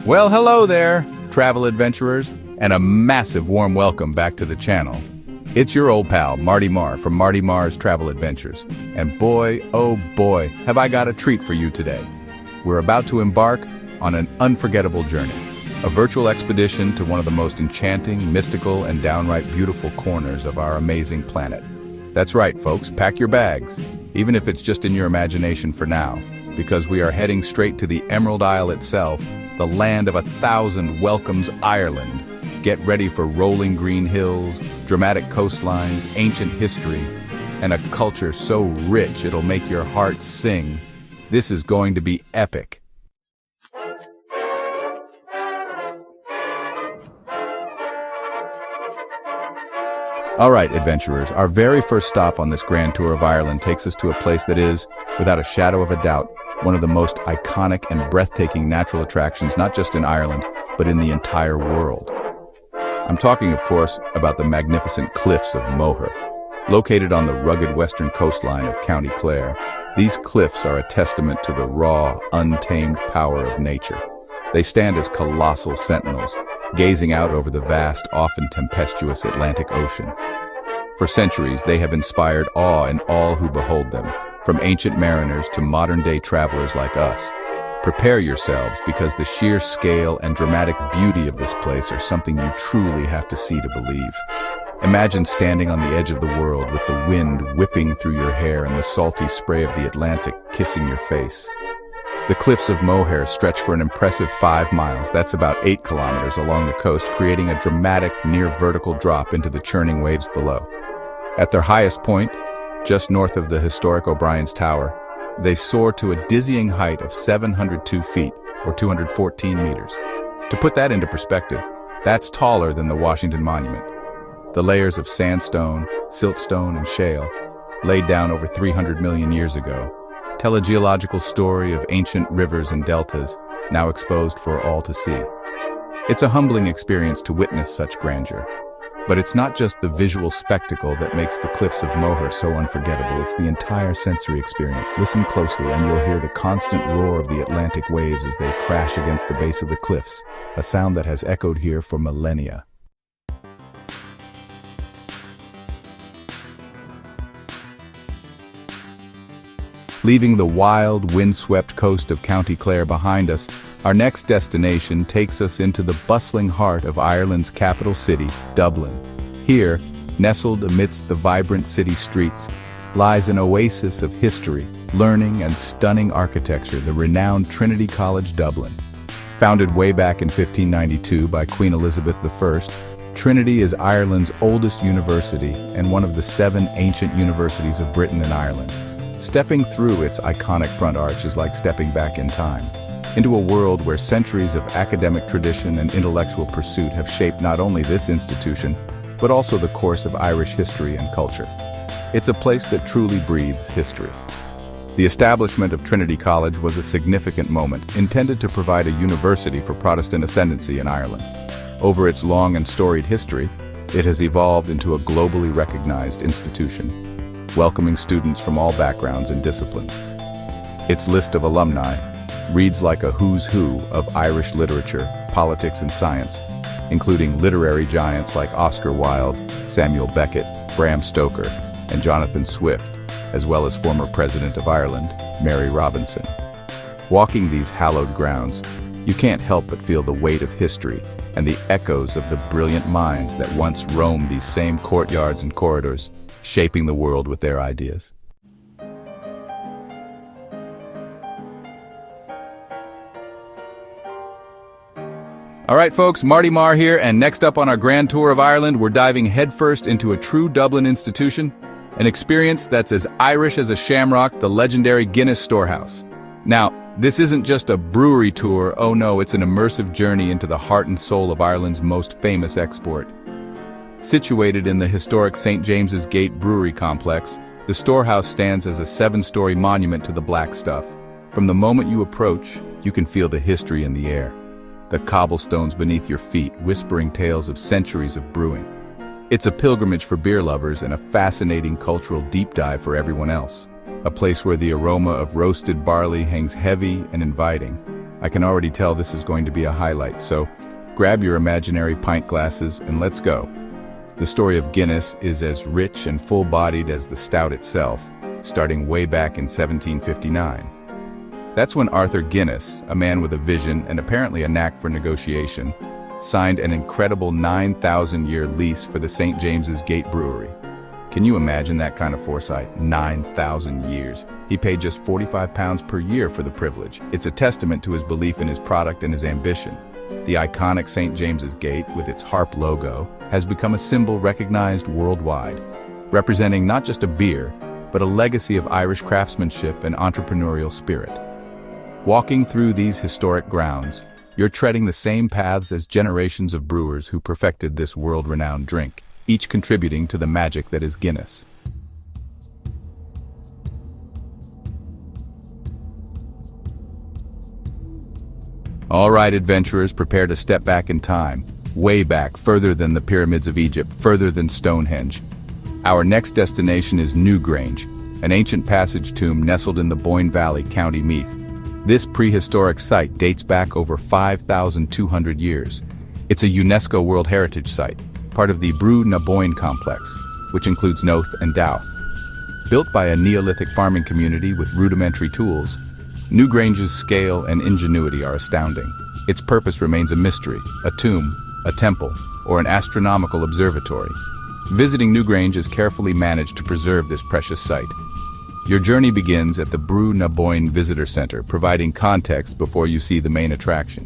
Well, hello there, travel adventurers, and a massive warm welcome back to the channel. It's your old pal, Marty Marr from Marty Marr's Travel Adventures. And boy, oh boy, have I got a treat for you today. We're about to embark on an unforgettable journey, a virtual expedition to one of the most enchanting, mystical, and downright beautiful corners of our amazing planet. That's right, folks, pack your bags, even if it's just in your imagination for now, because we are heading straight to the Emerald Isle itself, the land of 1,000 welcomes, Ireland. Get ready for rolling green hills, dramatic coastlines, ancient history, and a culture so rich it'll make your heart sing. This is going to be epic. All right, adventurers, our very first stop on this grand tour of Ireland takes us to a place that is, without a shadow of a doubt, one of the most iconic and breathtaking natural attractions, not just in Ireland, but in the entire world. I'm talking, of course, about the magnificent cliffs of Moher. Located on the rugged western coastline of County Clare, these cliffs are a testament to the raw, untamed power of nature. They stand as colossal sentinels, gazing out over the vast, often tempestuous Atlantic Ocean. For centuries, they have inspired awe in all who behold them, from ancient mariners to modern-day travelers like us. Prepare yourselves, because the sheer scale and dramatic beauty of this place are something you truly have to see to believe. Imagine standing on the edge of the world with the wind whipping through your hair and the salty spray of the Atlantic kissing your face. The cliffs of Moher stretch for an impressive 5 miles, that's about 8 kilometers along the coast, creating a dramatic, near-vertical drop into the churning waves below. At their highest point, just north of the historic O'Brien's Tower, they soar to a dizzying height of 702 feet, or 214 meters. To put that into perspective, that's taller than the Washington Monument. The layers of sandstone, siltstone, and shale, laid down over 300 million years ago, tell a geological story of ancient rivers and deltas, now exposed for all to see. It's a humbling experience to witness such grandeur. But it's not just the visual spectacle that makes the cliffs of Moher so unforgettable, it's the entire sensory experience. Listen closely and you'll hear the constant roar of the Atlantic waves as they crash against the base of the cliffs, a sound that has echoed here for millennia. Leaving the wild, windswept coast of County Clare behind us, our next destination takes us into the bustling heart of Ireland's capital city, Dublin. Here, nestled amidst the vibrant city streets, lies an oasis of history, learning, and stunning architecture, the renowned Trinity College Dublin. Founded way back in 1592 by Queen Elizabeth I, Trinity is Ireland's oldest university and one of the 7 ancient universities of Britain and Ireland. Stepping through its iconic front arch is like stepping back in time, into a world where centuries of academic tradition and intellectual pursuit have shaped not only this institution, but also the course of Irish history and culture. It's a place that truly breathes history. The establishment of Trinity College was a significant moment, intended to provide a university for Protestant ascendancy in Ireland. Over its long and storied history, it has evolved into a globally recognized institution, welcoming students from all backgrounds and disciplines. Its list of alumni reads like a who's who of Irish literature, politics, and science, including literary giants like Oscar Wilde, Samuel Beckett, Bram Stoker, and Jonathan Swift, as well as former President of Ireland, Mary Robinson. Walking these hallowed grounds, you can't help but feel the weight of history and the echoes of the brilliant minds that once roamed these same courtyards and corridors, shaping the world with their ideas. All right, folks, Marty Marr here, and next up on our grand tour of Ireland, we're diving headfirst into a true Dublin institution, an experience that's as Irish as a shamrock, the legendary Guinness Storehouse. Now, this isn't just a brewery tour, oh no, it's an immersive journey into the heart and soul of Ireland's most famous export. Situated in the historic St. James's Gate Brewery Complex, the storehouse stands as a 7-story monument to the black stuff. From the moment you approach, you can feel the history in the air. The cobblestones beneath your feet, whispering tales of centuries of brewing. It's a pilgrimage for beer lovers and a fascinating cultural deep dive for everyone else. A place where the aroma of roasted barley hangs heavy and inviting, I can already tell this is going to be a highlight, so grab your imaginary pint glasses and let's go. The story of Guinness is as rich and full-bodied as the stout itself, starting way back in 1759. That's when Arthur Guinness, a man with a vision and apparently a knack for negotiation, signed an incredible 9,000-year lease for the St. James's Gate Brewery. Can you imagine that kind of foresight? 9,000 years. He paid just £45 per year for the privilege. It's a testament to his belief in his product and his ambition. The iconic St. James's Gate, with its harp logo, has become a symbol recognized worldwide, representing not just a beer, but a legacy of Irish craftsmanship and entrepreneurial spirit. Walking through these historic grounds, you're treading the same paths as generations of brewers who perfected this world-renowned drink, each contributing to the magic that is Guinness. All right, adventurers, prepare to step back in time, way back, further than the pyramids of Egypt, further than Stonehenge. Our next destination is Newgrange, an ancient passage tomb nestled in the Boyne Valley, County Meath. This prehistoric site dates back over 5,200 years. It's a UNESCO World Heritage Site, part of the Brú na Bóinne complex, which includes Knowth and Dowth. Built by a Neolithic farming community with rudimentary tools, Newgrange's scale and ingenuity are astounding. Its purpose remains a mystery: a tomb, a temple, or an astronomical observatory. Visiting Newgrange is carefully managed to preserve this precious site. Your journey begins at the Brú na Bóinne Visitor Center, providing context before you see the main attraction.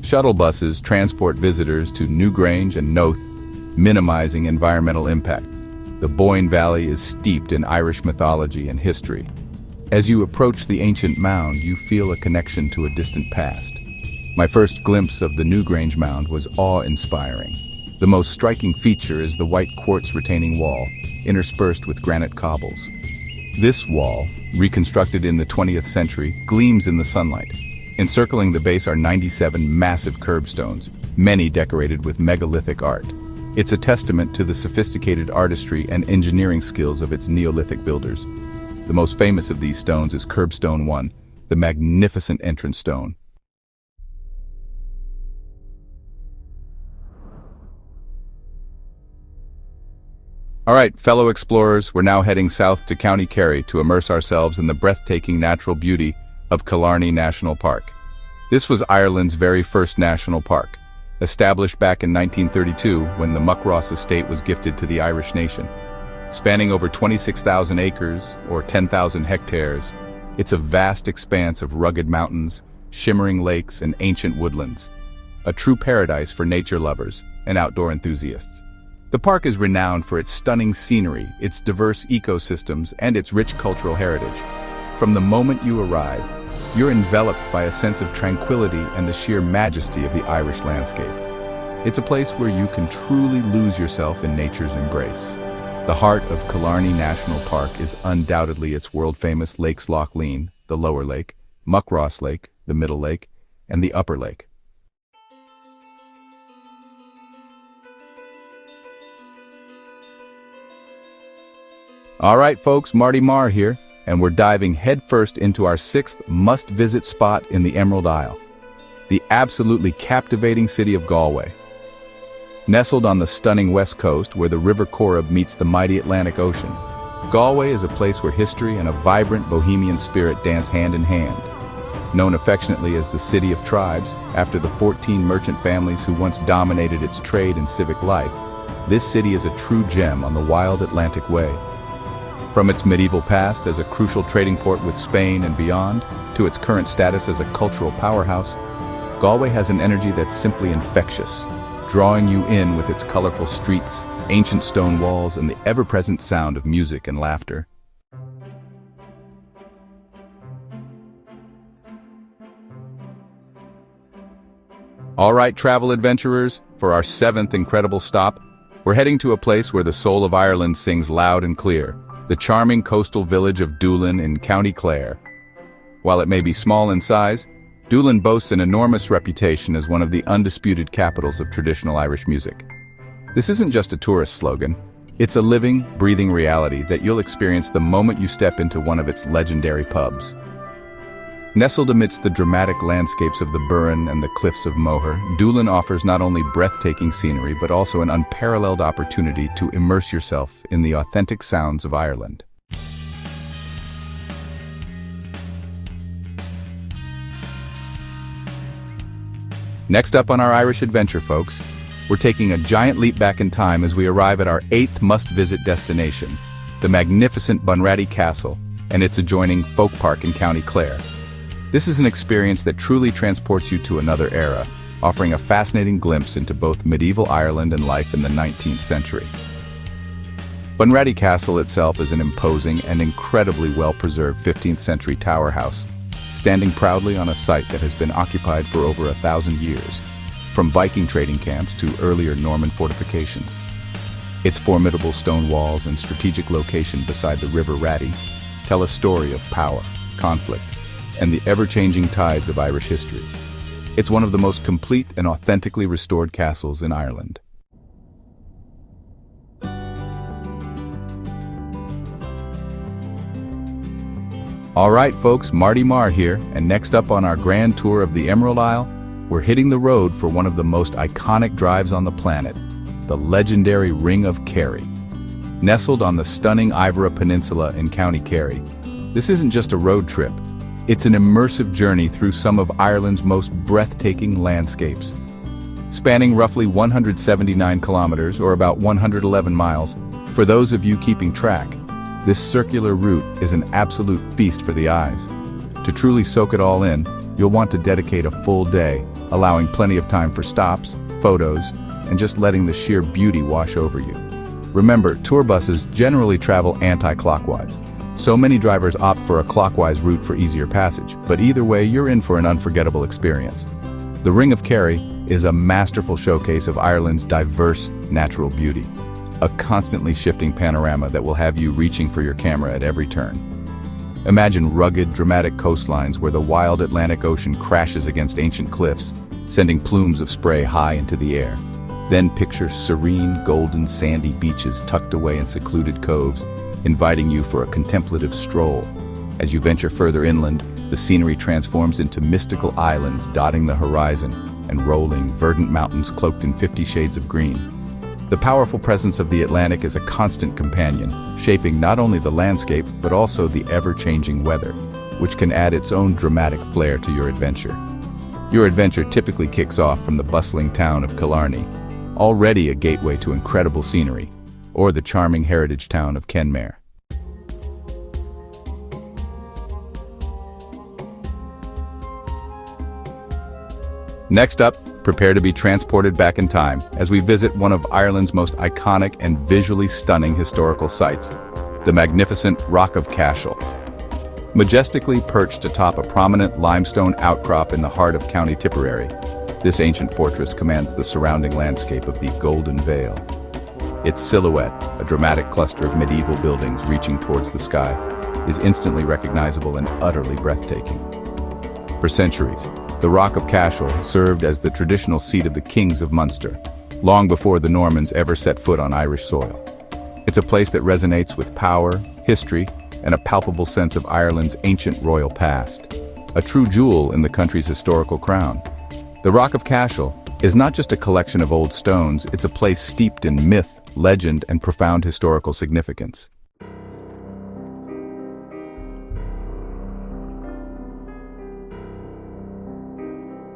Shuttle buses transport visitors to Newgrange and Knowth, minimizing environmental impact. The Boyne Valley is steeped in Irish mythology and history. As you approach the ancient mound, you feel a connection to a distant past. My first glimpse of the Newgrange mound was awe-inspiring. The most striking feature is the white quartz retaining wall, interspersed with granite cobbles. This wall, reconstructed in the 20th century, gleams in the sunlight. Encircling the base are 97 massive curbstones, many decorated with megalithic art. It's a testament to the sophisticated artistry and engineering skills of its Neolithic builders. The most famous of these stones is Curbstone 1, the magnificent entrance stone. All right, fellow explorers, we're now heading south to County Kerry to immerse ourselves in the breathtaking natural beauty of Killarney National Park. This was Ireland's very first national park, established back in 1932 when the Muckross estate was gifted to the Irish nation. Spanning over 26,000 acres, or 10,000 hectares, it's a vast expanse of rugged mountains, shimmering lakes, and ancient woodlands. A true paradise for nature lovers and outdoor enthusiasts. The park is renowned for its stunning scenery, its diverse ecosystems, and its rich cultural heritage. From the moment you arrive, you're enveloped by a sense of tranquility and the sheer majesty of the Irish landscape. It's a place where you can truly lose yourself in nature's embrace. The heart of Killarney National Park is undoubtedly its world-famous Lakes Loch Lean, the lower lake, Muckross Lake, the middle lake, and the upper lake. All right, folks, Marty Marr here, and we're diving headfirst into our sixth must-visit spot in the Emerald Isle, the absolutely captivating city of Galway. Nestled on the stunning west coast where the River Corrib meets the mighty Atlantic Ocean, Galway is a place where history and a vibrant bohemian spirit dance hand in hand. Known affectionately as the City of Tribes, after the 14 merchant families who once dominated its trade and civic life, this city is a true gem on the wild Atlantic Way. From its medieval past as a crucial trading port with Spain and beyond, to its current status as a cultural powerhouse, Galway has an energy that's simply infectious, drawing you in with its colorful streets, ancient stone walls, and the ever-present sound of music and laughter. All right, travel adventurers, for our seventh incredible stop, we're heading to a place where the soul of Ireland sings loud and clear, the charming coastal village of Doolin in County Clare. While it may be small in size, Doolin boasts an enormous reputation as one of the undisputed capitals of traditional Irish music. This isn't just a tourist slogan, it's a living, breathing reality that you'll experience the moment you step into one of its legendary pubs. Nestled amidst the dramatic landscapes of the Burren and the cliffs of Moher, Doolin offers not only breathtaking scenery but also an unparalleled opportunity to immerse yourself in the authentic sounds of Ireland. Next up on our Irish adventure, folks, we're taking a giant leap back in time as we arrive at our 8th must-visit destination, the magnificent Bunratty Castle and its adjoining Folk Park in County Clare. This is an experience that truly transports you to another era, offering a fascinating glimpse into both medieval Ireland and life in the 19th century. Bunratty Castle itself is an imposing and incredibly well-preserved 15th century tower house, standing proudly on a site that has been occupied for over 1,000 years, from Viking trading camps to earlier Norman fortifications. Its formidable stone walls and strategic location beside the River Ratty tell a story of power, conflict, and the ever-changing tides of Irish history. It's one of the most complete and authentically restored castles in Ireland. All right, folks, Marty Marr here, and next up on our grand tour of the Emerald Isle, we're hitting the road for one of the most iconic drives on the planet, the legendary Ring of Kerry. Nestled on the stunning Iveragh Peninsula in County Kerry, this isn't just a road trip. It's an immersive journey through some of Ireland's most breathtaking landscapes. Spanning roughly 179 kilometers, or about 111 miles, for those of you keeping track, this circular route is an absolute feast for the eyes. To truly soak it all in, you'll want to dedicate a full day, allowing plenty of time for stops, photos, and just letting the sheer beauty wash over you. Remember, tour buses generally travel anti-clockwise, so many drivers opt for a clockwise route for easier passage, but either way, you're in for an unforgettable experience. The Ring of Kerry is a masterful showcase of Ireland's diverse natural beauty, a constantly shifting panorama that will have you reaching for your camera at every turn. Imagine rugged, dramatic coastlines where the wild Atlantic Ocean crashes against ancient cliffs, sending plumes of spray high into the air. Then picture serene, golden, sandy beaches tucked away in secluded coves, inviting you for a contemplative stroll. As you venture further inland, the scenery transforms into mystical islands dotting the horizon and rolling, verdant mountains cloaked in 50 shades of green. The powerful presence of the Atlantic is a constant companion, shaping not only the landscape but also the ever-changing weather, which can add its own dramatic flair to your adventure. Your adventure typically kicks off from the bustling town of Killarney, already a gateway to incredible scenery, or the charming heritage town of Kenmare. Next up, prepare to be transported back in time as we visit one of Ireland's most iconic and visually stunning historical sites, the magnificent Rock of Cashel. Majestically perched atop a prominent limestone outcrop in the heart of County Tipperary, this ancient fortress commands the surrounding landscape of the Golden Vale. Its silhouette, a dramatic cluster of medieval buildings reaching towards the sky, is instantly recognizable and utterly breathtaking. For centuries, the Rock of Cashel served as the traditional seat of the kings of Munster, long before the Normans ever set foot on Irish soil. It's a place that resonates with power, history, and a palpable sense of Ireland's ancient royal past, a true jewel in the country's historical crown. The Rock of Cashel is not just a collection of old stones, it's a place steeped in myth, legend, and profound historical significance.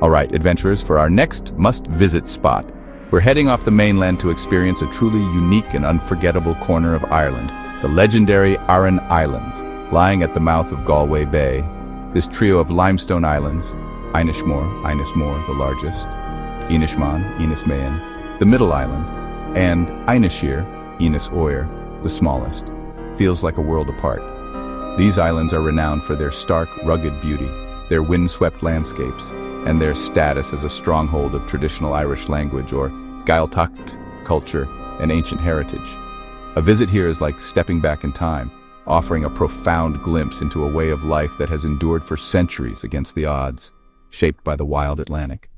All right, adventurers, for our next must-visit spot, we're heading off the mainland to experience a truly unique and unforgettable corner of Ireland, the legendary Aran Islands. Lying at the mouth of Galway Bay, this trio of limestone islands, Inishmore, the largest, Inishmaan, Inismayan, the middle island, and Inisheer, Inis Oyer, the smallest, feels like a world apart. These islands are renowned for their stark, rugged beauty, their windswept landscapes, and their status as a stronghold of traditional Irish language or Gaeltacht culture and ancient heritage. A visit here is like stepping back in time, offering a profound glimpse into a way of life that has endured for centuries against the odds, shaped by the wild Atlantic.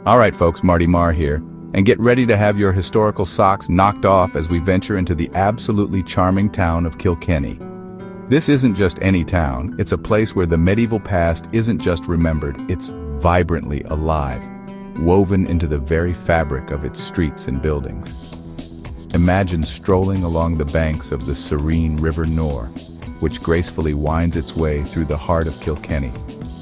All right, folks, Marty Marr here, And get ready to have your historical socks knocked off as we venture into the absolutely charming town of Kilkenny. This isn't just any town, it's a place where the medieval past isn't just remembered, it's vibrantly alive, woven into the very fabric of its streets and buildings. Imagine strolling along the banks of the serene River Nore, which gracefully winds its way through the heart of Kilkenny,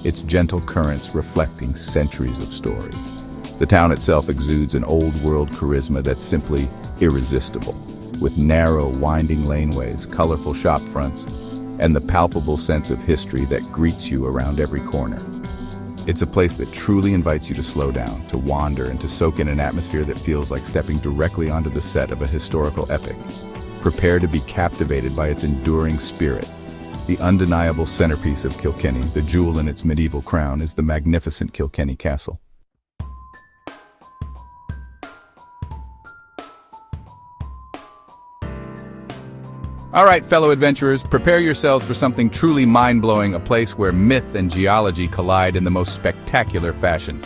its gentle currents reflecting centuries of stories. The town itself exudes an old-world charisma that's simply irresistible, with narrow, winding laneways, colorful shop fronts, and the palpable sense of history that greets you around every corner. It's a place that truly invites you to slow down, to wander, and to soak in an atmosphere that feels like stepping directly onto the set of a historical epic. Prepare to be captivated by its enduring spirit. The undeniable centerpiece of Kilkenny, the jewel in its medieval crown, is the magnificent Kilkenny Castle. All right, fellow adventurers, prepare yourselves for something truly mind-blowing, a place where myth and geology collide in the most spectacular fashion.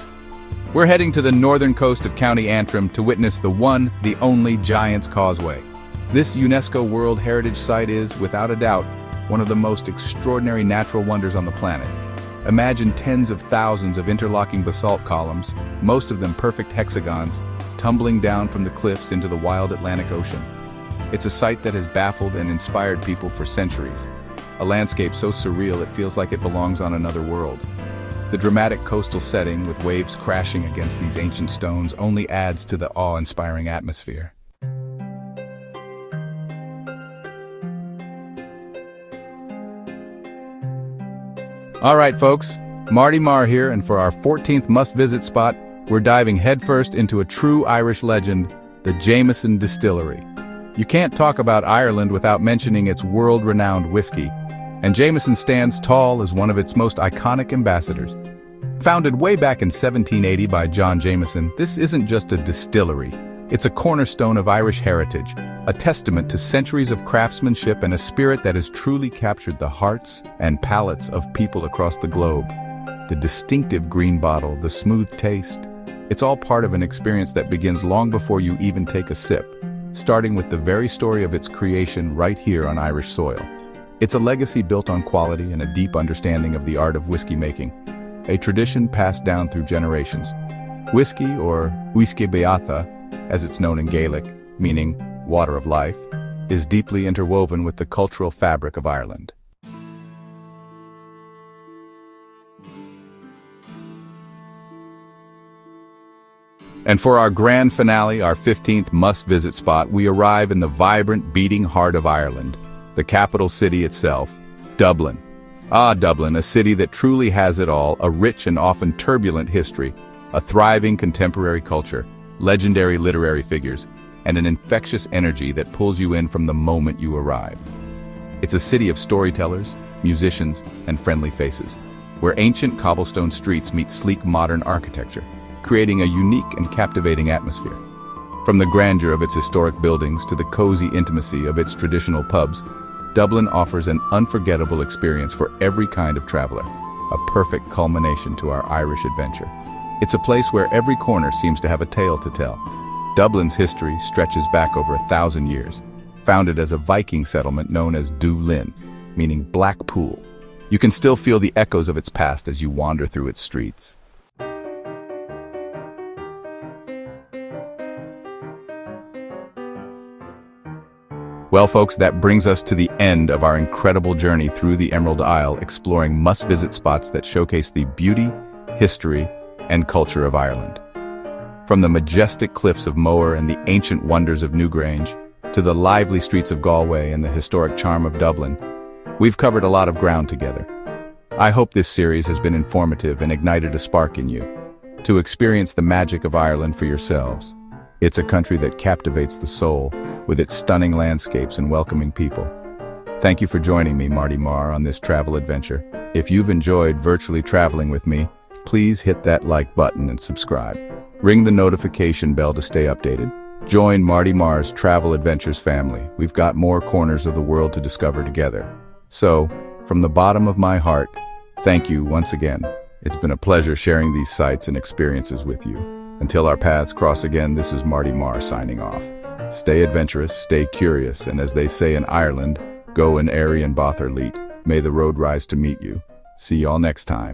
We're heading to the northern coast of County Antrim to witness the one, the only Giant's Causeway. This UNESCO World Heritage Site is, without a doubt, one of the most extraordinary natural wonders on the planet. Imagine tens of thousands of interlocking basalt columns, most of them perfect hexagons, tumbling down from the cliffs into the wild Atlantic Ocean. It's a sight that has baffled and inspired people for centuries. A landscape so surreal it feels like it belongs on another world. The dramatic coastal setting, with waves crashing against these ancient stones, only adds to the awe-inspiring atmosphere. All right, folks, Marty Marr here, and for our 14th must-visit spot, we're diving headfirst into a true Irish legend, the Jameson Distillery. You can't talk about Ireland without mentioning its world-renowned whiskey, and Jameson stands tall as one of its most iconic ambassadors. Founded way back in 1780 by John Jameson, this isn't just a distillery. It's a cornerstone of Irish heritage, a testament to centuries of craftsmanship and a spirit that has truly captured the hearts and palates of people across the globe. The distinctive green bottle, the smooth taste, it's all part of an experience that begins long before you even take a sip, starting with the very story of its creation right here on Irish soil. It's a legacy built on quality and a deep understanding of the art of whiskey making, a tradition passed down through generations. Whiskey, or Uisce Beatha, as it's known in Gaelic, meaning water of life, is deeply interwoven with the cultural fabric of Ireland. And for our grand finale, our 15th must-visit spot, we arrive in the vibrant, beating heart of Ireland, the capital city itself, Dublin. Ah, Dublin, a city that truly has it all, a rich and often turbulent history, a thriving contemporary culture, legendary literary figures, and an infectious energy that pulls you in from the moment you arrive. It's a city of storytellers, musicians, and friendly faces, where ancient cobblestone streets meet sleek modern architecture, creating a unique and captivating atmosphere. From the grandeur of its historic buildings to the cozy intimacy of its traditional pubs, Dublin offers an unforgettable experience for every kind of traveler, a perfect culmination to our Irish adventure. It's a place where every corner seems to have a tale to tell. Dublin's history stretches back over 1,000 years, founded as a Viking settlement known as Dubhlin, meaning Black Pool. You can still feel the echoes of its past as you wander through its streets. Well, folks, that brings us to the end of our incredible journey through the Emerald Isle, exploring must-visit spots that showcase the beauty, history, and culture of Ireland. From the majestic cliffs of Moher and the ancient wonders of Newgrange, to the lively streets of Galway and the historic charm of Dublin, we've covered a lot of ground together. I hope this series has been informative and ignited a spark in you to experience the magic of Ireland for yourselves. It's a country that captivates the soul with its stunning landscapes and welcoming people. Thank you for joining me, Marty Marr, on this travel adventure. If you've enjoyed virtually traveling with me, please hit that like button and subscribe. Ring the notification bell to stay updated. Join Marty Marr's Travel Adventures family. We've got more corners of the world to discover together. So, from the bottom of my heart, thank you once again. It's been a pleasure sharing these sights and experiences with you. Until our paths cross again, this is Marty Marr signing off. Stay adventurous, stay curious, and as they say in Ireland, go in airy and bother leet. May the road rise to meet you. See y'all next time.